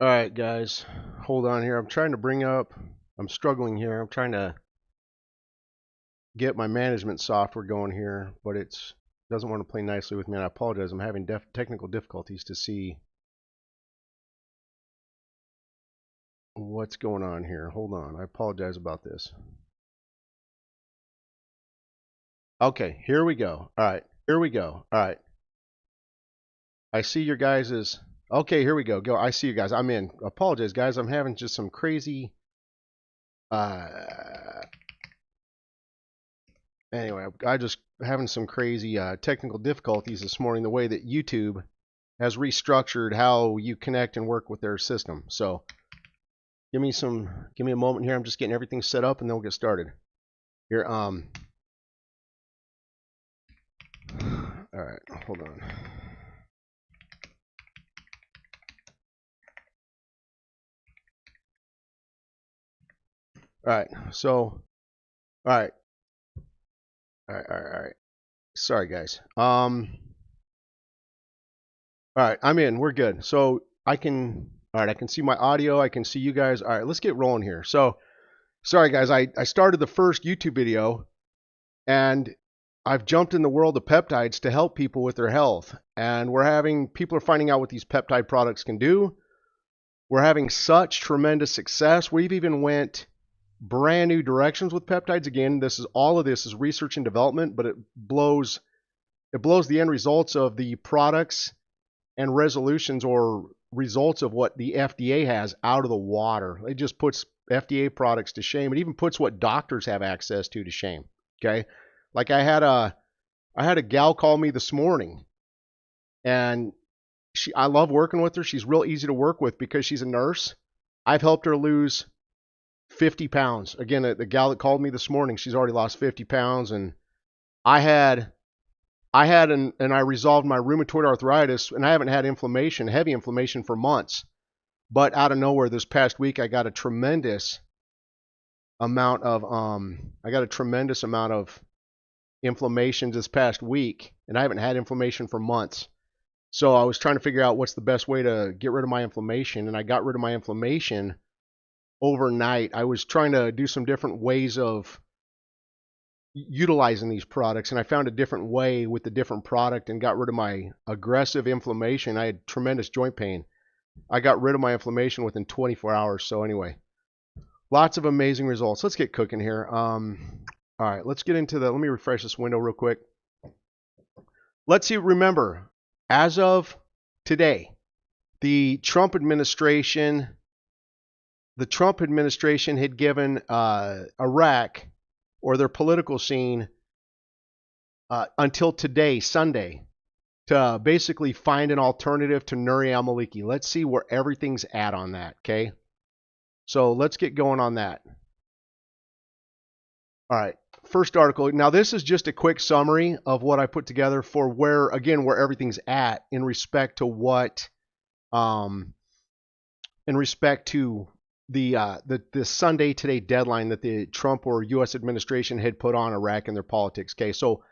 All right, guys, hold on here. I'm struggling here. I'm trying to get my management software going here, but it doesn't want to play nicely with me, and I apologize. I'm having technical difficulties to see what's going on here. Hold on. I apologize about this. Okay, here we go. All right, here we go. All right. I see your guys's. Okay, here we go. I see you guys. I'm in. Apologize, guys. I'm having just some crazy. Anyway, I just having some crazy technical difficulties this morning. The way that YouTube has restructured how you connect and work with their system. So give me a moment here. I'm just getting everything set up, and then we'll get started. Here, all right, hold on. All right, so, all right. Sorry, guys. All right, I'm in. We're good. So I can see my audio. I can see you guys. All right, let's get rolling here. So, sorry, guys. I started the first YouTube video, and I've jumped in the world of peptides to help people with their health. And people are finding out what these peptide products can do. We're having such tremendous success. We've even went brand new directions with peptides. Again, all of this is research and development, but it blows the end results of the products and resolutions or results of what the FDA has out of the water. It just puts FDA products to shame. It even puts what doctors have access to shame. Okay? Like I had a gal call me this morning, and I love working with her. She's real easy to work with because she's a nurse. I've helped her lose 50 pounds. Again, the gal that called me this morning, she's already lost 50 pounds, and I resolved my rheumatoid arthritis, and I haven't had heavy inflammation for months. But out of nowhere this past week, I got a tremendous amount of inflammation this past week, and I haven't had inflammation for months. So I was trying to figure out what's the best way to get rid of my inflammation, and I got rid of my inflammation overnight. I was trying to do some different ways of utilizing these products, and I found a different way with the different product and got rid of my aggressive inflammation. I had tremendous joint pain. I got rid of my inflammation within 24 hours. So anyway, lots of amazing results. Let's get cooking here. All right, let's get into let me refresh this window real quick. Let's see, remember, as of today, the Trump administration had given Iraq, or their political scene, until today, Sunday, to basically find an alternative to Nouri al-Maliki. Let's see where everything's at on that, okay? So let's get going on that. All right, first article. Now this is just a quick summary of what I put together for where everything's at in respect to what, the Sunday today deadline that the Trump or U.S. administration had put on Iraq and their politics. Okay, so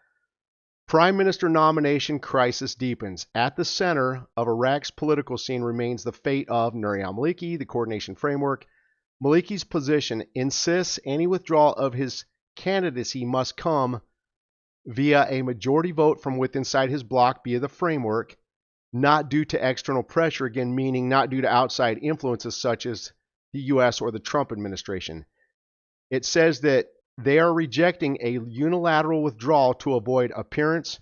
Prime Minister nomination crisis deepens. At the center of Iraq's political scene remains the fate of Nouri al-Maliki, the coordination framework. Maliki's position insists any withdrawal of his candidacy must come via a majority vote from within his bloc via the framework, not due to external pressure, again, meaning not due to outside influences such as the U.S. or the Trump administration. It says that they are rejecting a unilateral withdrawal to avoid appearance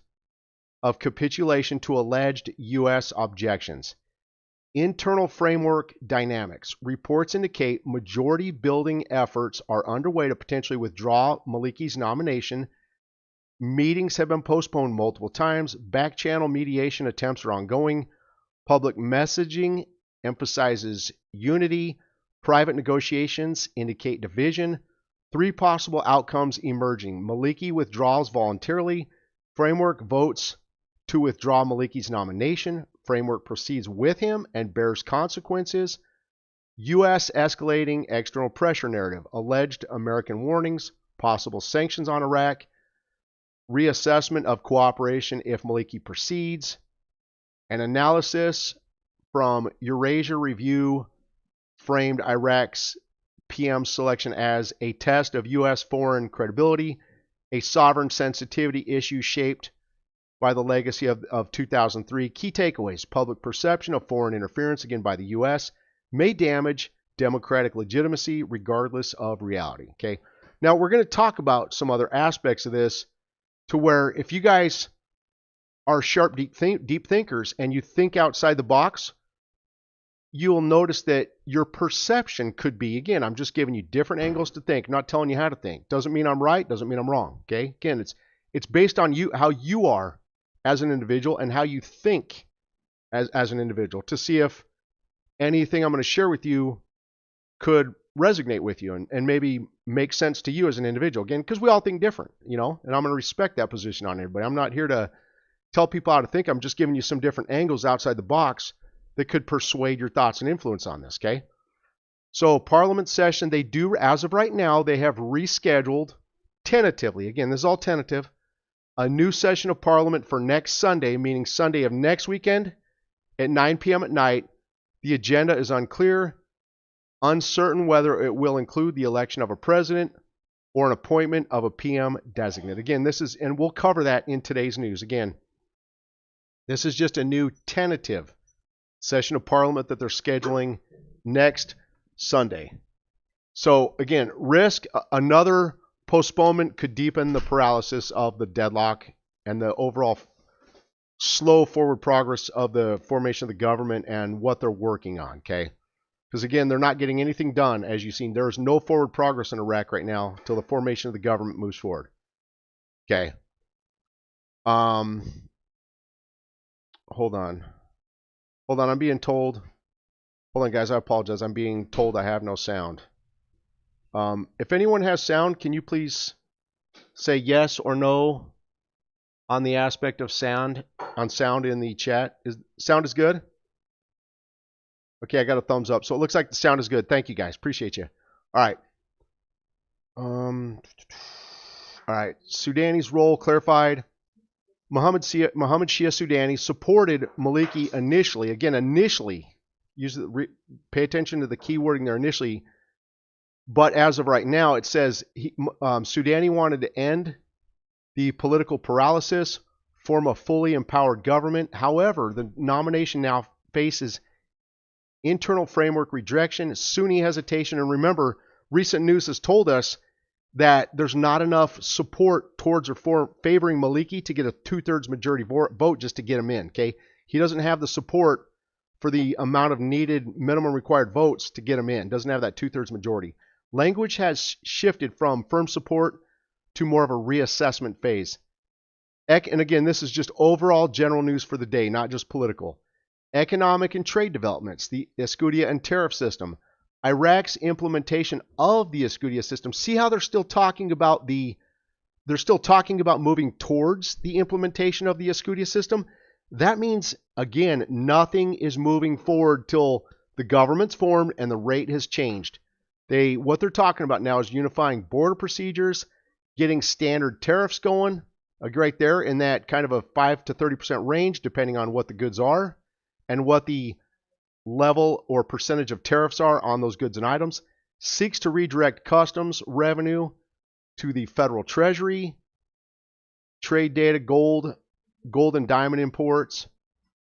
of capitulation to alleged U.S. objections. Internal framework dynamics. Reports indicate majority building efforts are underway to potentially withdraw Maliki's nomination. Meetings have been postponed multiple times. Back-channel mediation attempts are ongoing. Public messaging emphasizes unity. Private negotiations indicate division. 3 possible outcomes emerging. Maliki withdraws voluntarily. Framework votes to withdraw Maliki's nomination. Framework proceeds with him and bears consequences. U.S. escalating external pressure narrative. Alleged American warnings. Possible sanctions on Iraq. Reassessment of cooperation if Maliki proceeds. An analysis from Eurasia Review framed Iraq's PM selection as a test of U.S. foreign credibility, a sovereign sensitivity issue shaped by the legacy of 2003. Key takeaways: public perception of foreign interference, again by the U.S., may damage democratic legitimacy regardless of reality. Okay. Now we're going to talk about some other aspects of this to where if you guys are sharp, deep thinkers and you think outside the box, you'll notice that your perception could be, again, I'm just giving you different angles to think, not telling you how to think. Doesn't mean I'm right, doesn't mean I'm wrong. Okay. Again, it's based on you, how you are as an individual and how you think as an individual, to see if anything I'm going to share with you could resonate with you and maybe make sense to you as an individual. Again, because we all think different, and I'm going to respect that position on everybody. I'm not here to tell people how to think. I'm just giving you some different angles outside the box that could persuade your thoughts and influence on this, okay? So Parliament session, they do, as of right now, they have rescheduled tentatively, again, this is all tentative, a new session of Parliament for next Sunday, meaning Sunday of next weekend at 9 p.m. at night. The agenda is unclear, uncertain whether it will include the election of a president or an appointment of a PM designate. Again, this is, and we'll cover that in today's news. Again, this is just a new tentative session of Parliament that they're scheduling next Sunday. So again, risk another postponement could deepen the paralysis of the deadlock and the overall slow forward progress of the formation of the government and what they're working on, okay? Because again, they're not getting anything done. As you've seen, there's no forward progress in Iraq right now until the formation of the government moves forward. Okay. Hold on, I'm being told. Hold on, guys, I apologize. I'm being told I have no sound. If anyone has sound, can you please say yes or no on the aspect of sound, in the chat? Sound is good? Okay, I got a thumbs up. So it looks like the sound is good. Thank you, guys. Appreciate you. All right. All right. Sudani's role clarified. Mohammed Shia Sudani supported Maliki initially. Again, initially. Pay attention to the key wording there, initially. But as of right now, it says Sudani wanted to end the political paralysis, form a fully empowered government. However, the nomination now faces internal framework rejection, Sunni hesitation, and remember, recent news has told us that there's not enough support towards or for favoring Maliki to get a 2/3 majority vote just to get him in, okay? He doesn't have the support for the amount of needed minimum required votes to get him in. Doesn't have that 2/3 majority. Language has shifted from firm support to more of a reassessment phase. And again, this is just overall general news for the day, not just political. Economic and trade developments, the Escudia and tariff system, Iraq's implementation of the Escudia system. See how they're still talking about moving towards the implementation of the Escudia system? That means, again, nothing is moving forward till the government's formed and the rate has changed. What they're talking about now is unifying border procedures, getting standard tariffs going, right there in that kind of a 5 to 30% range, depending on what the goods are and what the level or percentage of tariffs are on those goods and items. Seeks to redirect customs revenue to the federal treasury, trade data, gold and diamond imports,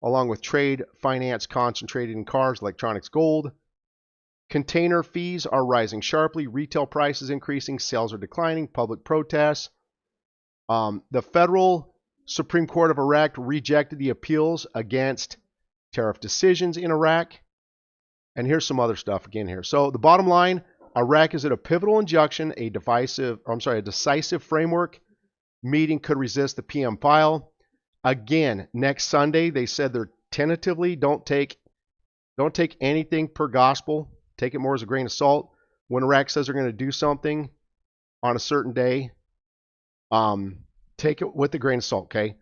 along with trade finance concentrated in cars, electronics, gold. Container fees are rising sharply, retail prices increasing, sales are declining, public protests. The federal Supreme Court of Iraq rejected the appeals against tariff decisions in Iraq. And here's some other stuff again here. So the bottom line, Iraq is at a pivotal junction, a decisive framework meeting could resist the PM file. Again, next Sunday, they said they're tentatively, don't take anything per gospel. Take it more as a grain of salt. When Iraq says they're going to do something on a certain day, take it with a grain of salt, okay?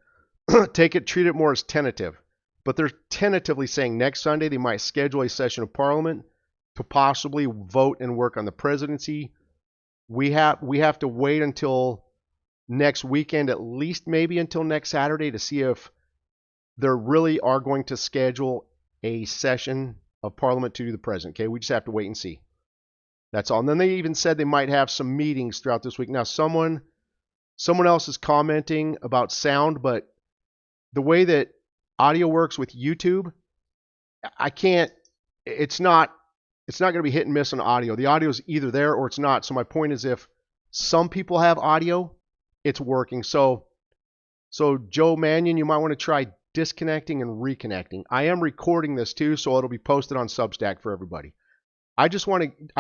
Treat it more as tentative. But they're tentatively saying next Sunday they might schedule a session of Parliament to possibly vote and work on the presidency. We have to wait until next weekend, at least maybe until next Saturday, to see if they really are going to schedule a session of Parliament to the president. Okay, we just have to wait and see. That's all. And then they even said they might have some meetings throughout this week. Now, someone else is commenting about sound, but the way that audio works with YouTube, I can't. It's not going to be hit and miss on audio. The audio is either there or it's not. So my point is, if some people have audio, it's working. So Joe Mannion, you might want to try disconnecting and reconnecting. I am recording this too, so it'll be posted on Substack for everybody. I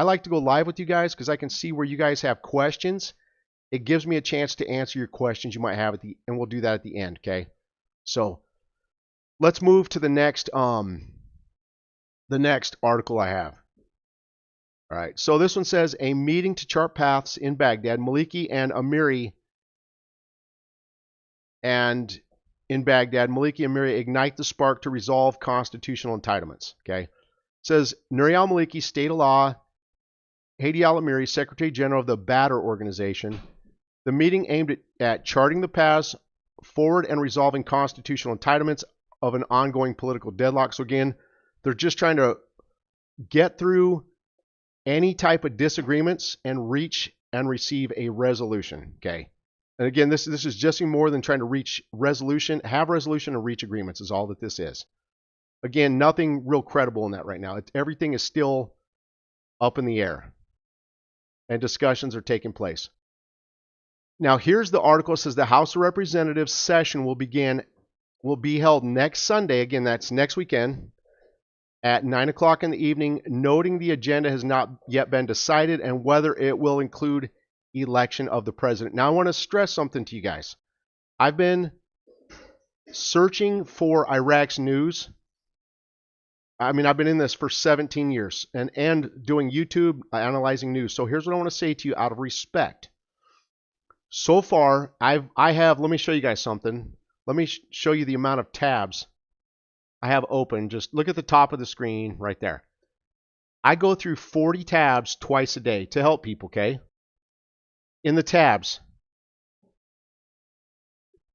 like to go live with you guys because I can see where you guys have questions. It gives me a chance to answer your questions you might have and we'll do that at the end, okay? So let's move to the next article I have. All right, so this one says, a meeting to chart paths in Baghdad. Maliki and Amiri ignite the spark to resolve constitutional entitlements. Okay, it says Nouri al-Maliki, State of Law, Hadi al-Amiri, Secretary General of the Badr Organization. The meeting aimed at charting the paths forward and resolving constitutional entitlements of an ongoing political deadlock. So again, they're just trying to get through any type of disagreements and reach and receive a resolution. Okay. And again, this is just more than trying to reach resolution, have resolution, and reach agreements is all that this is. Again, nothing real credible in that right now. Everything is still up in the air, and discussions are taking place. Now, here's the article. It says the House of Representatives session will be held next Sunday. Again, that's next weekend at 9 o'clock in the evening, noting the agenda has not yet been decided and whether it will include election of the president. Now, I want to stress something to you guys. I've been searching for Iraq's news. I mean, I've been in this for 17 years and doing YouTube, analyzing news. So here's what I want to say to you out of respect. So far, I have, let me show you guys something. Let me show you the amount of tabs I have open. Just look at the top of the screen right there. I go through 40 tabs twice a day to help people, okay? In the tabs,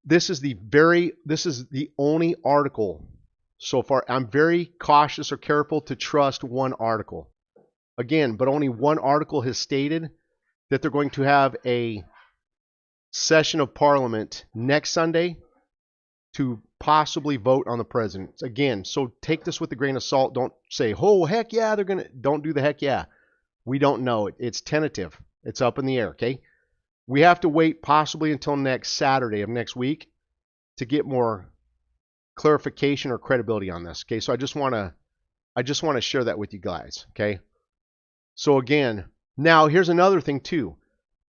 this is the only article so far. I'm very cautious or careful to trust one article. Again, but only one article has stated that they're going to have a session of Parliament next Sunday to possibly vote on the president. Again, so take this with a grain of salt. Don't say, oh, heck yeah, don't do the heck yeah. We don't know. It's tentative. It's up in the air, okay? We have to wait possibly until next Saturday of next week to get more clarification or credibility on this, okay? So I just want to share that with you guys, okay? So again, now here's another thing too.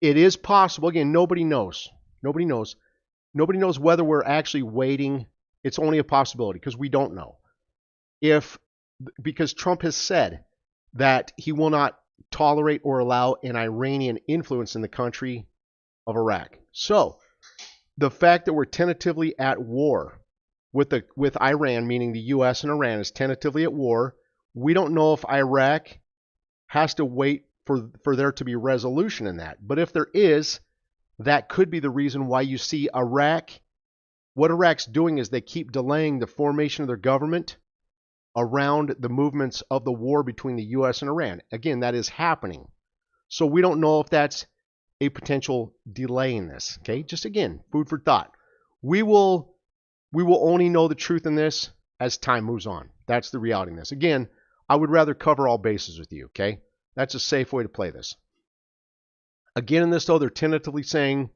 It is possible, again, nobody knows. Nobody knows whether we're actually waiting. It's only a possibility because we don't know. Because Trump has said that he will not tolerate or allow an Iranian influence in the country of Iraq. So the fact that we're tentatively at war with Iran, meaning the U.S. and Iran is tentatively at war, we don't know if Iraq has to wait for there to be resolution in that. But if there is, that could be the reason why you see Iraq. What Iraq's doing is they keep delaying the formation of their government around the movements of the war between the U.S. and Iran. Again, that is happening. So we don't know if that's a potential delay in this. Okay, just again, food for thought. We will only know the truth in this as time moves on. That's the reality in this. Again, I would rather cover all bases with you. Okay, that's a safe way to play this. Again, in this though, they're tentatively saying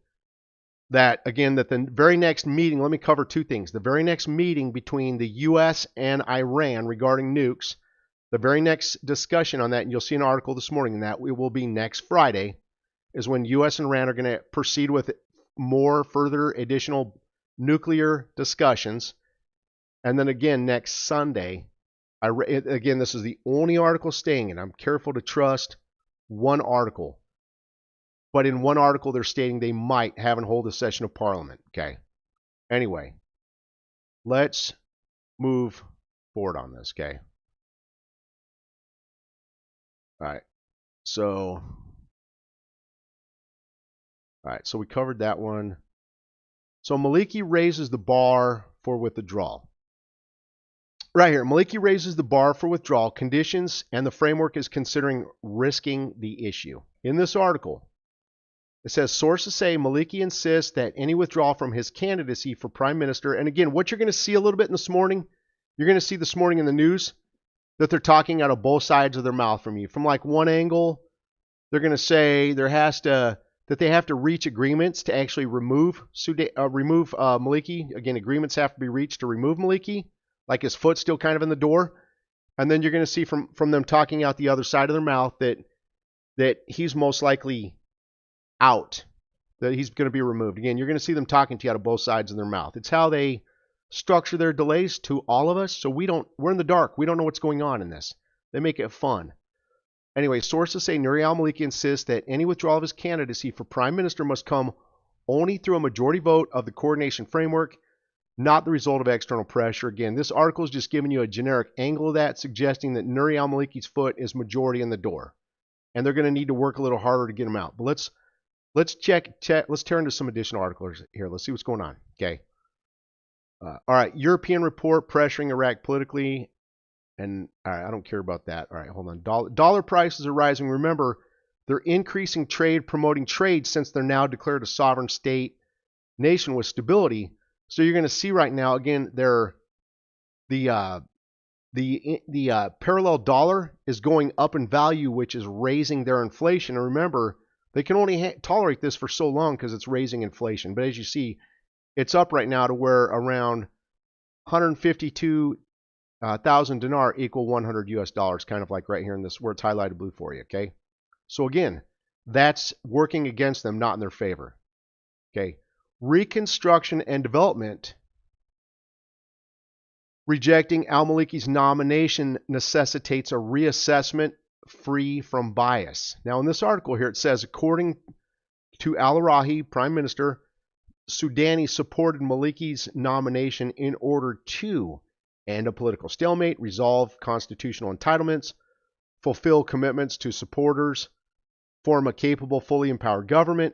that, again, that the very next meeting, let me cover two things. The very next meeting between the U.S. and Iran regarding nukes, the very next discussion on that, and you'll see an article this morning, that it will be next Friday, is when U.S. and Iran are going to proceed with more further additional nuclear discussions. And then again, next Sunday, again, this is the only article staying, and I'm careful to trust one article. But in one article, they're stating they might have and hold a session of Parliament. Okay. Anyway, let's move forward on this. Okay. All right. So we covered that one. So Maliki raises the bar for withdrawal. Right here, Maliki raises the bar for withdrawal conditions, and the framework is considering risking the issue. In this article, it says sources say Maliki insists that any withdrawal from his candidacy for prime minister, and again, what you're going to see a little bit in this morning, you're going to see this morning in the news that they're talking out of both sides of their mouth from you. From like one angle, they're going to say that they have to reach agreements to actually remove Maliki. Again, agreements have to be reached to remove Maliki, like his foot's still kind of in the door. And then you're going to see from them talking out the other side of their mouth that he's most likely out, that he's going to be removed. Again, you're going to see them talking to you out of both sides of their mouth. It's how they structure their delays to all of us, so we're in the dark. We don't know what's going on in this. They make it fun. Anyway, sources say Nouri al-Maliki insists that any withdrawal of his candidacy for prime minister must come only through a majority vote of the coordination framework, not the result of external pressure. Again, this article is just giving you a generic angle of that, suggesting that Nouri al-Maliki's foot is majority in the door, and they're going to need to work a little harder to get him out. But let's check. Let's turn to some additional articles here. Let's see what's going on. Okay. All right. European report pressuring Iraq politically. And all right, I don't care about that. All right, hold on. Dollar prices are rising. Remember, they're increasing trade, promoting trade since they're now declared a sovereign state nation with stability. So you're going to see right now, again, the parallel dollar is going up in value, which is raising their inflation. And remember, they can only tolerate this for so long because it's raising inflation. But as you see, it's up right now to where around 152,000 dinar equal 100 US dollars, kind of like right here in this where it's highlighted blue for you. Okay, so again, that's working against them, not in their favor. Okay, reconstruction and development rejecting al-Maliki's nomination necessitates a reassessment free from bias. Now, in this article here, it says, according to al-Arahi, Prime Minister, Sudani supported Maliki's nomination in order to end a political stalemate, resolve constitutional entitlements, fulfill commitments to supporters, form a capable, fully empowered government,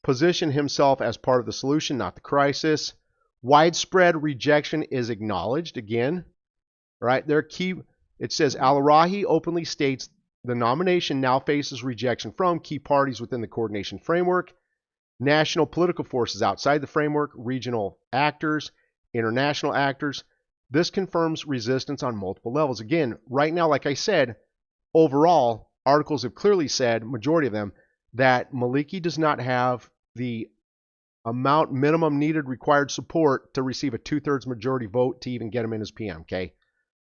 position himself as part of the solution, not the crisis. Widespread rejection is acknowledged. Again, right there, it says al-Arahi openly states the nomination now faces rejection from key parties within the coordination framework, national political forces outside the framework, regional actors, international actors. This confirms resistance on multiple levels. Again, right now, like I said, overall, articles have clearly said, majority of them, that Maliki does not have the amount minimum needed required support to receive a 2/3 majority vote to even get him in as PM, okay?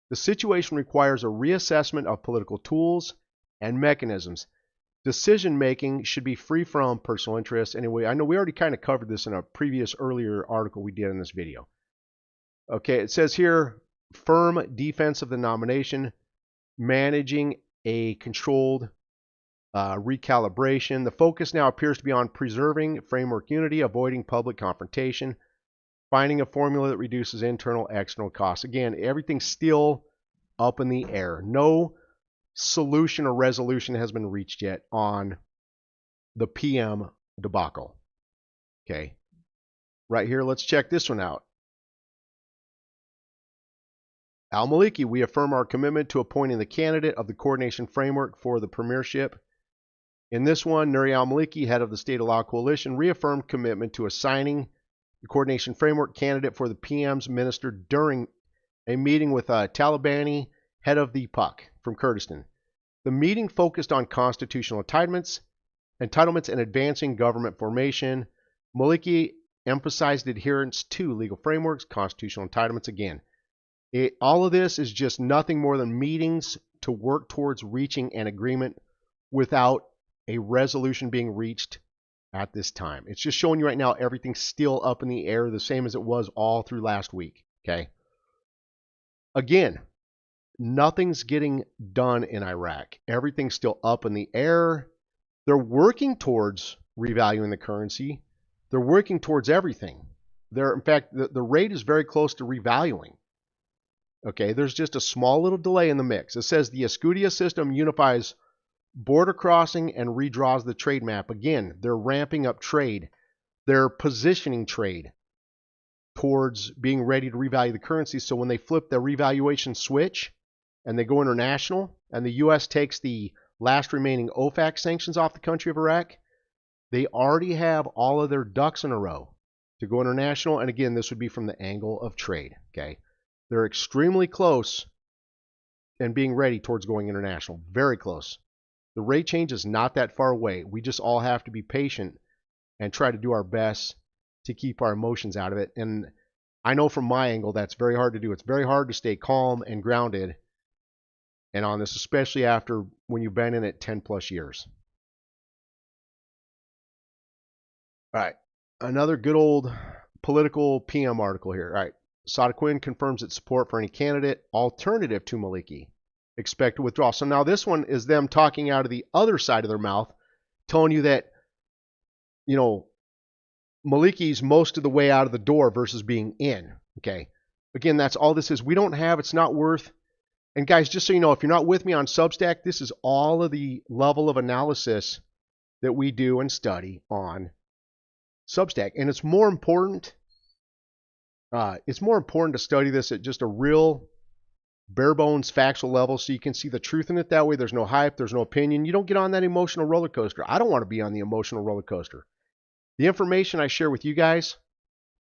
The situation requires a reassessment of political tools and mechanisms. Decision-making should be free from personal interest. Anyway, I know we already kind of covered this in a previous earlier article we did in this video. Okay, it says here, firm defense of the nomination, managing a controlled recalibration. The focus now appears to be on preserving framework unity, avoiding public confrontation, finding a formula that reduces internal, external costs. Again, everything's still up in the air. No solution or resolution has been reached yet on the PM debacle. Okay, right here, let's check this one out. Al-Maliki, we affirm our commitment to appointing the candidate of the coordination framework for the premiership. In this one, Nouri al-Maliki, head of the State of Law Coalition, reaffirmed commitment to assigning the coordination framework candidate for the PM's minister during a meeting with Talabani, head of the PUC from Kurdistan. The meeting focused on constitutional entitlements and advancing government formation. Maliki emphasized adherence to legal frameworks, constitutional entitlements. Again, all of this is just nothing more than meetings to work towards reaching an agreement without a resolution being reached at this time. It's just showing you right now everything's still up in the air, the same as it was all through last week. Okay. Again, nothing's getting done in Iraq. Everything's still up in the air. They're working towards revaluing the currency. They're working towards everything. In fact, the rate is very close to revaluing. Okay, there's just a small little delay in the mix. It says the Escudia system unifies border crossing and redraws the trade map. Again, they're ramping up trade. They're positioning trade, towards being ready to revalue the currency. So when they flip the revaluation switch and they go international, and the U.S. takes the last remaining OFAC sanctions off the country of Iraq, they already have all of their ducks in a row to go international. And again, this would be from the angle of trade. Okay, they're extremely close and being ready towards going international. Very close. The rate change is not that far away. We just all have to be patient and try to do our best to keep our emotions out of it. And I know from my angle that's very hard to do. It's very hard to stay calm and grounded and on this, especially after when you've been in it 10 plus years. All right, another good old political PM article here. All right, Sotoquin confirms its support for any candidate alternative to Maliki. Expected withdrawal. So now this one is them talking out of the other side of their mouth, telling you that, you know, Maliki's most of the way out of the door versus being in. Okay. Again, that's all this is. We don't have, it's not worth. And guys, just so you know, if you're not with me on Substack, this is all of the level of analysis that we do and study on Substack. And it's more important to study this at just a real bare bones factual level so you can see the truth in it. That way there's no hype, there's no opinion. You don't get on that emotional roller coaster. I don't want to be on the emotional roller coaster. The information I share with you guys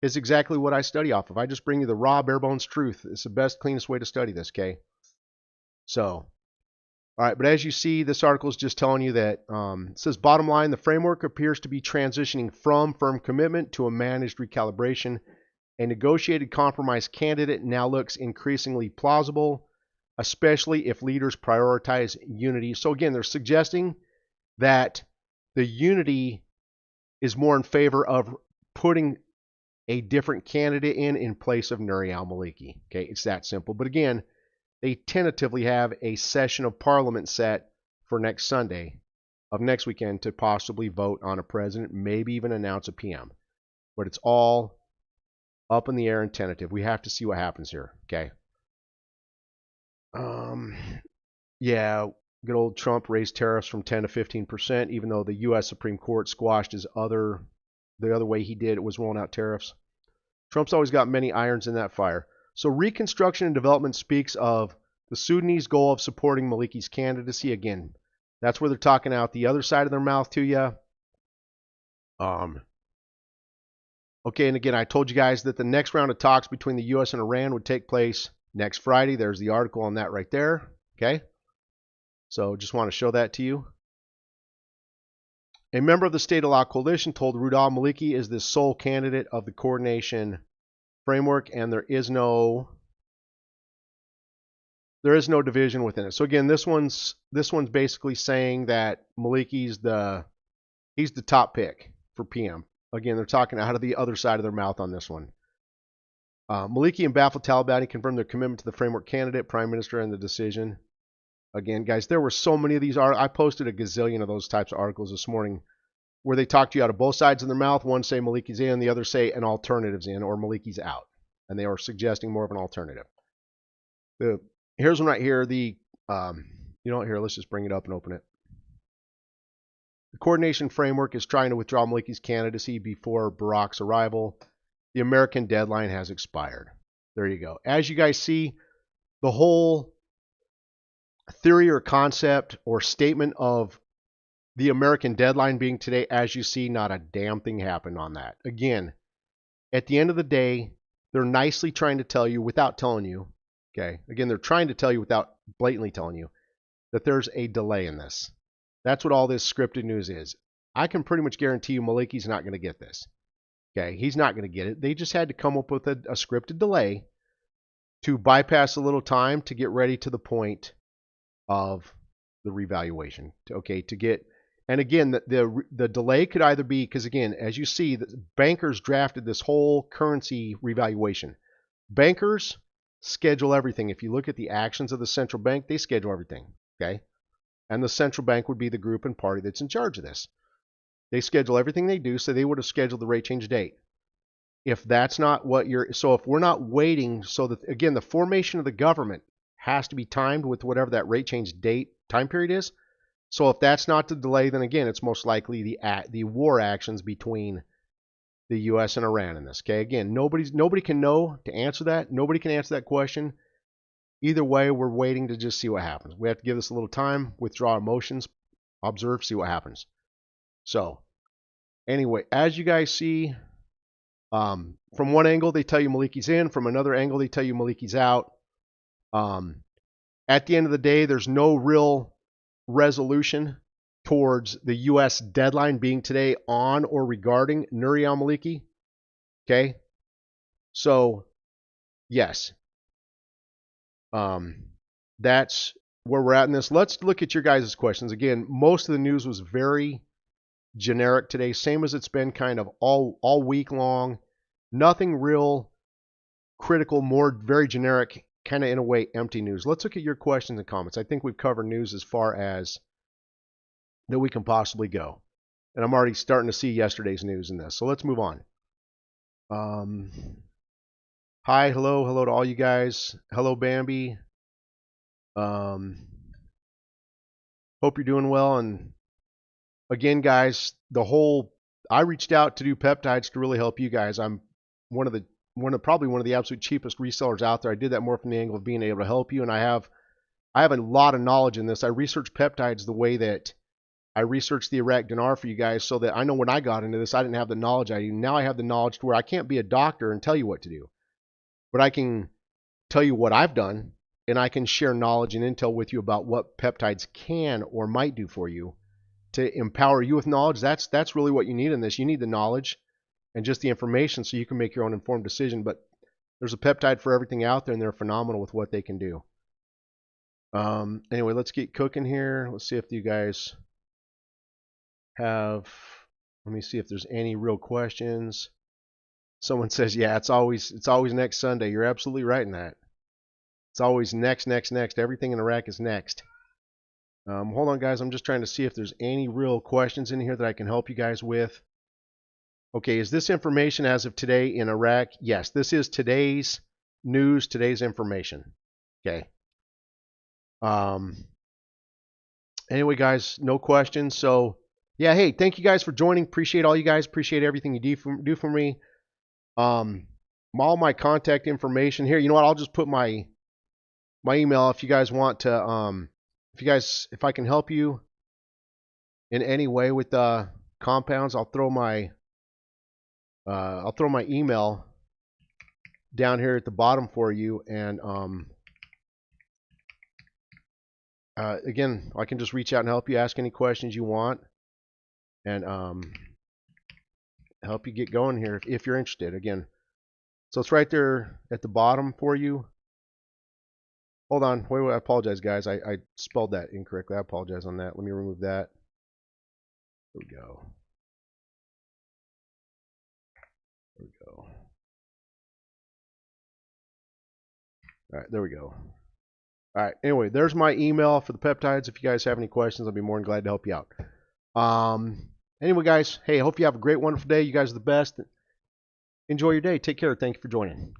is exactly what I study off of. I just bring you the raw, bare bones truth. It's the best, cleanest way to study this, okay? So, all right, but as you see, this article is just telling you that it says, bottom line, the framework appears to be transitioning from firm commitment to a managed recalibration. A negotiated compromise candidate now looks increasingly plausible, especially if leaders prioritize unity. So again, they're suggesting that the unity is more in favor of putting a different candidate in place of Nuri al-Maliki. Okay, it's that simple. But again, they tentatively have a session of parliament set for next Sunday of next weekend to possibly vote on a president, maybe even announce a PM. But it's all up in the air and tentative. We have to see what happens here. Okay. Yeah, good old Trump raised tariffs from 10 to 15%, even though the U.S. Supreme Court squashed the other way he did. It was rolling out tariffs. Trump's always got many irons in that fire. So Reconstruction and Development speaks of the Sudanese goal of supporting Maliki's candidacy. Again, that's where they're talking out the other side of their mouth to you. Okay, and again, I told you guys that the next round of talks between the U.S. and Iran would take place next Friday. There's the article on that right there. Okay, so just want to show that to you. A member of the State of Law Coalition told Rud al-Maliki is the sole candidate of the coordination framework, and there is no division within it. So again, this one's basically saying that Maliki's he's the top pick for PM. Again, they're talking out of the other side of their mouth on this one. Maliki and baffled Talibani confirmed their commitment to the framework candidate, prime minister, and the decision. Again, guys, there were so many of these. I posted a gazillion of those types of articles this morning where they talk to you out of both sides of their mouth. One say Maliki's in, the other say an alternative's in, or Maliki's out. And they are suggesting more of an alternative. Here's one right here. You know what? Here, let's just bring it up and open it. The coordination framework is trying to withdraw Maliki's candidacy before Barack's arrival. The American deadline has expired. There you go. As you guys see, the whole theory or concept or statement of the American deadline being today, as you see, not a damn thing happened on that. Again, at the end of the day, they're nicely trying to tell you without telling you, okay? Again, they're trying to tell you without blatantly telling you that there's a delay in this. That's what all this scripted news is. I can pretty much guarantee you Maliki's not going to get this. Okay, he's not going to get it. They just had to come up with a scripted delay to bypass a little time to get ready to the point of the revaluation. Okay, to get, and again, the delay could either be, because again, as you see, the bankers drafted this whole currency revaluation. Bankers schedule everything. If you look at the actions of the central bank, they schedule everything. Okay, and the central bank would be the group and party that's in charge of this. They schedule everything they do, so they would have scheduled the rate change date. If that's not what so if we're not waiting, so that, again, the formation of the government has to be timed with whatever that rate change date time period is. So if that's not the delay, then again, it's most likely the war actions between the U.S. and Iran in this. Okay, again, nobody can know to answer that. Nobody can answer that question. Either way, we're waiting to just see what happens. We have to give this a little time, withdraw emotions, observe, see what happens. So, anyway, as you guys see, from one angle they tell you Maliki's in, from another angle they tell you Maliki's out. At the end of the day, there's no real resolution towards the U.S. deadline being today on or regarding Nuri al-Maliki. Okay? So, yes. That's where we're at in this. Let's look at your guys' questions. Again, most of the news was very generic today, same as it's been kind of all week long. Nothing real critical, more very generic, kind of in a way empty news. Let's look at your questions and comments. I think we've covered news as far as that we can possibly go. And I'm already starting to see yesterday's news in this. So let's move on. Hi, hello to all you guys. Hello, Bambi. Hope you're doing well. And again, guys, I reached out to do peptides to really help you guys. I'm probably one of the absolute cheapest resellers out there. I did that more from the angle of being able to help you, and I have a lot of knowledge in this. I researched peptides the way that I researched the Iraq Dinar for you guys, so that I know when I got into this, I didn't have the knowledge I do. Now I have the knowledge to where I can't be a doctor and tell you what to do, but I can tell you what I've done, and I can share knowledge and intel with you about what peptides can or might do for you to empower you with knowledge. That's really what you need in this. You need the knowledge and just the information so you can make your own informed decision. But there's a peptide for everything out there, and they're phenomenal with what they can do. Anyway, let's get cooking here. Let's see if you guys have, let me see if there's any real questions. Someone says, yeah, it's always next Sunday. You're absolutely right in that. It's always next. Everything in Iraq is next. Hold on, guys. I'm just trying to see if there's any real questions in here that I can help you guys with. Okay, is this information as of today in Iraq? Yes, this is today's news, today's information. Okay. Anyway, guys, no questions. So, yeah, hey, thank you guys for joining. Appreciate all you guys. Appreciate everything you do for me. All my contact information here. You know what? I'll just put my email if you guys want to. If I can help you in any way with compounds, I'll throw my email down here at the bottom for you, and again, I can just reach out and help you, ask any questions you want, and help you get going here if you're interested. Again, so it's right there at the bottom for you. Hold on, wait, I apologize, guys. I spelled that incorrectly. I apologize on that. Let me remove that. There we go. There we go. All right, there we go. All right, anyway, there's my email for the peptides. If you guys have any questions, I'll be more than glad to help you out. Anyway, guys, hey, I hope you have a great, wonderful day. You guys are the best. Enjoy your day. Take care. Thank you for joining.